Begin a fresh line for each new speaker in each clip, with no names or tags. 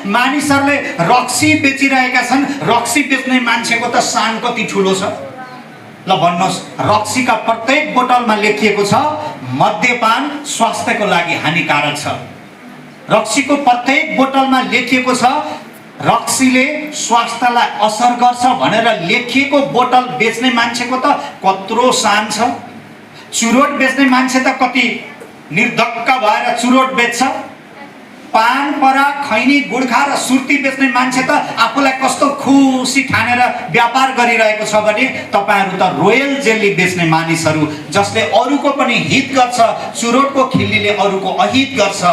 मानिसहरूले रक्सी बेचिरहेका छन्। रक्सी बेच्ने मान्छेको त सान कति ठुलो छ ल भन्नुहोस्। रक्सीका प्रत्येक बोतलमा लेखिएको छ मद्यपान स्वास्थ्यको लागि हानिकारक छ। रक्सीको प्रत्येक बोतलमा लेखिएको छ रक्सीले स्वास्थ्यलाई असर गर्छ भनेर लेखिएको बोतल बेच्ने मान्छेको त कत्रो सान छ। चुरोट बेच्ने मान्छे त कति निर्धक्क भएर चुरोट बेच्छ। पान पराग खैनी गुड्खा र सुर्ती बेच्ने मान्छे त आफूलाई कस्तो खुसी ठानेर व्यापार गरिरहेको छ भने तपाईहरु त रोयल जेली बेच्ने मानिसहरू जसले अरूको पनि हित गर्छ। चुरोटको खिल्लीले अरूको अहित गर्छ।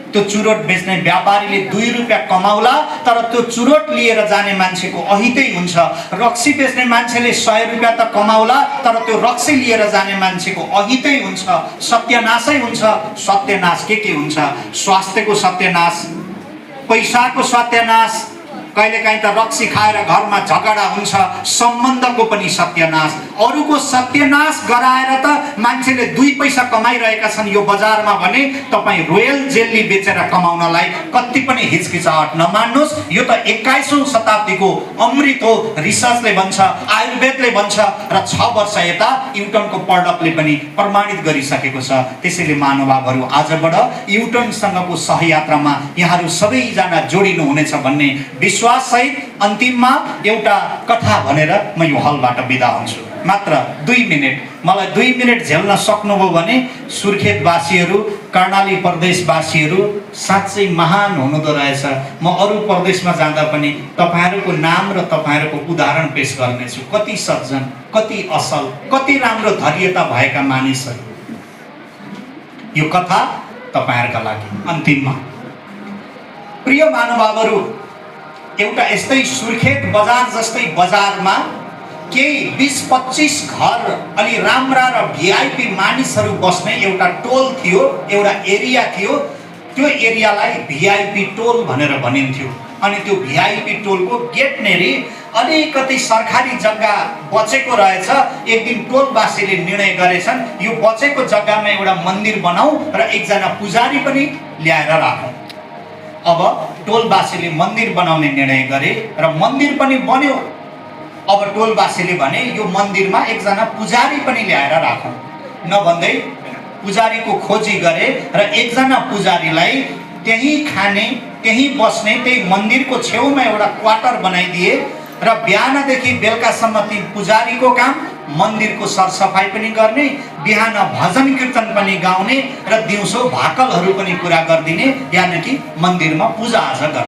त्यो चुरोट बेच्ने व्यापारीले 2 रुपैयाँ कमाउला तर त्यो चुरोट लिएर जाने मान्छेको अहितै हुन्छ। रक्सी बेच्ने मान्छेले 100 रुपैयाँ त कमाउला तर त्यो रक्सी लिएर जाने मान्छेको अहितै हुन्छ। सत्यनाशै हुन्छ। सत्यनाश के हुन्छ? स्वास्थ्यको सत्यनाश, पैसाको सत्यनाश, कहिलेकाहीँ त रक्सी खाएर घरमा झगडा हुन्छ, सम्बन्धको पनि सत्यनाश। अरूको सत्यनाश गराएर त मान्छेले 2 पैसा कमाइरहेका छन् यो बजारमा भने तपाईँ रोयल जेली बेचेर कमाउनलाई कति पनि हिचकिचाहट नमान्नुहोस्। यो त 21औं शताब्दीको अमृत हो। रिसर्चले भन्छ, आयुर्वेदले भन्छ र 6 वर्ष यता न्युटनको प्रडक्टले पनि प्रमाणित गरिसकेको छ। त्यसैले महानुभावहरू आजबाट न्युटनसँगको सहयात्रामा यहाँहरू सबैजना जोडिनु हुनेछ भन्ने विश्वास सहित अन्तिममा एउटा कथा भनेर म यो हलबाट बिदा हुन्छु। मात्र 2 मिनेट मलाई 2 मिनेट झेल्न सक्नुभयो भने सुर्खेतवासीहरू, कर्णाली प्रदेशवासीहरू साँच्चै महान हुनुहुँदो रहेछ। म अरू प्रदेशमा जाँदा पनि तपाईहरुको नाम र तपाईहरुको उदाहरण पेश गर्नेछु। कति सज्जन, कति असल, कति राम्रो धैर्यता भएका मानिसहरू। यो कथा तपाईहरुका लागि अन्तिममा। प्रिय महानुभावहरू, एउटा यस्तै सुर्खेत बजार जस्तै बजारमा केही 20-25 घर अलि राम्रा र भिआइपी मानिसहरू बस्ने एउटा टोल थियो, एउटा एरिया थियो। त्यो एरियालाई भिआइपी टोल भनेर भनिन्थ्यो। अनि त्यो भिआइपी टोलको गेट नेरी अलिकति सरकारी जग्गा बचेको रहेछ। एक दिन टोलवासीले निर्णय गरेछन् यो बचेको जग्गामा एउटा मन्दिर बनाऊ र एकजना पुजारी पनि ल्याएर राखौँ। अब टोलवासीले मन्दिर बनाउने निर्णय गरे र मन्दिर पनि बन्यो। अब टोलवासीले भने यो मन्दिरमा एकजना पुजारी पनि ल्याएर राखौँ। नभन्दै पुजारीको खोजी गरे र एकजना पुजारीलाई त्यही खाने, त्यही बस्ने, त्यही मन्दिरको छेउमा एउटा क्वार्टर बनाइदिए र बिहानदेखि बेलुकासम्म ती पुजारीको काम मन्दिरको सरसफाई पनि गर्ने, बिहान भजन कीर्तन पनि गाउने र दिउँसो भाकलहरू पनि पुरा गरिदिने, यानि कि मन्दिरमा पूजा आजा गर्ने।